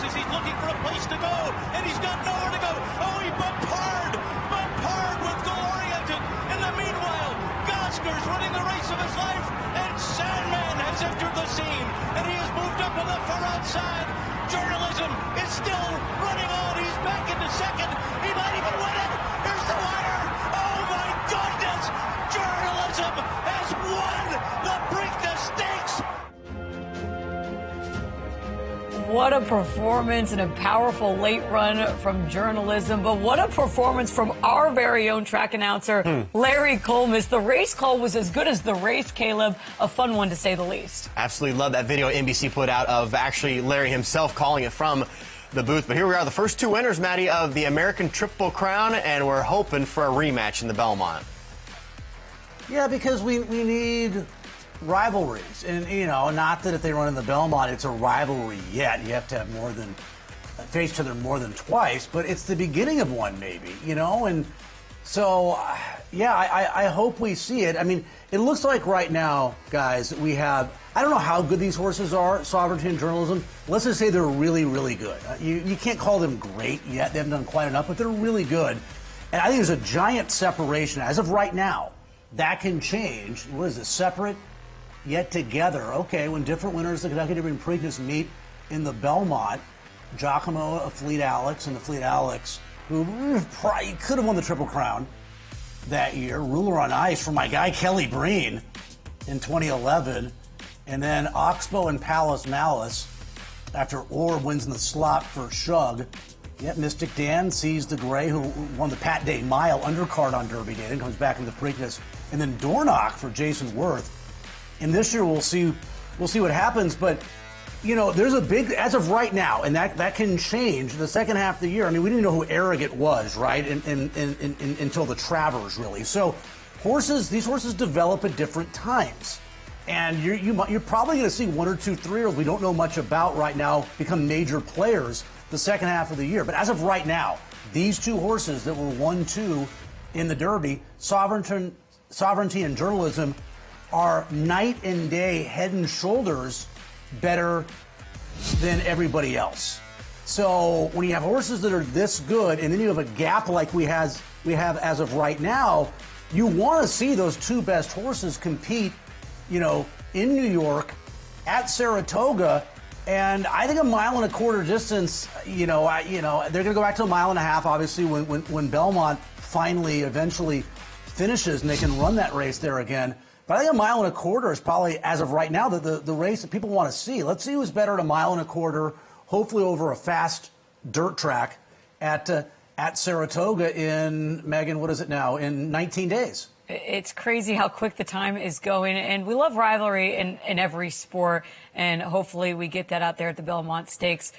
as he's looking for a place to go, and he's got nowhere to go. Oh, he bumped hard with Go Oriented. In the meanwhile, Gosker's running the race of his life, and Sandman has entered the scene, and he has moved up on the far outside. Journalism is still running on. He's back into second. He might even win it. Here's the wire. Oh, my goodness. Journalism has won the Preakness Stakes. What a performance and a powerful late run from Journalism. But what a performance from our very own track announcer, Larry Colmus. The race call was as good as the race, Caleb. A fun one, to say the least. Absolutely love that video NBC put out of actually Larry himself calling it from the booth. But here we are, the first two winners, Maddie, of the American Triple Crown, and we're hoping for a rematch in the Belmont. Yeah, because we need rivalries. And, you know, not that if they run in the Belmont, it's a rivalry yet. You have to have more than face each other more than twice, but it's the beginning of one, maybe, you know? And so, yeah, I hope we see it. I mean, it looks like right now, guys, we have, I don't know how good these horses are, Sovereignty and Journalism. Let's just say they're really, really good. You can't call them great yet. They haven't done quite enough, but they're really good. And I think there's a giant separation as of right now. That can change. What is this, separate yet together? Okay, when different winners of the Kentucky Derby and Preakness meet in the Belmont, Giacomo of Fleet Alex and the Fleet Alex, who probably could have won the Triple Crown that year. Ruler on Ice for my guy Kelly Breen in 2011. And then Oxbow and Palace Malice after Orb wins in the slot for Shug. Yet Mystic Dan sees the Gray, who won the Pat Day Mile undercard on Derby Day, and comes back into the Preakness. And then Dornoch for Jason Worth. And this year we'll see what happens. But, you know, there's a big, as of right now, and that can change the second half of the year. I mean, we didn't know who Arrogant was, right, until the Travers, really. So these horses develop at different times. And you're probably going to see one or two 3-year-olds we don't know much about right now become major players the second half of the year. But as of right now, these two horses that were 1-2 in the Derby, Sovereignty and Journalism, are night and day, head and shoulders better than everybody else. So when you have horses that are this good, and then you have a gap like we have as of right now, you want to see those two best horses compete, you know, in New York at Saratoga. And I think a 1.25 mile distance, you know, they're going to go back to 1.5 miles, obviously, when Belmont finally eventually finishes and they can run that race there again. But I think 1.25 miles is probably, as of right now, the race that people want to see. Let's see who's better at 1.25 miles, hopefully over a fast dirt track at Saratoga in, Megan, what is it now, in 19 days. It's crazy how quick the time is going, and we love rivalry in every sport, and hopefully we get that out there at the Belmont Stakes.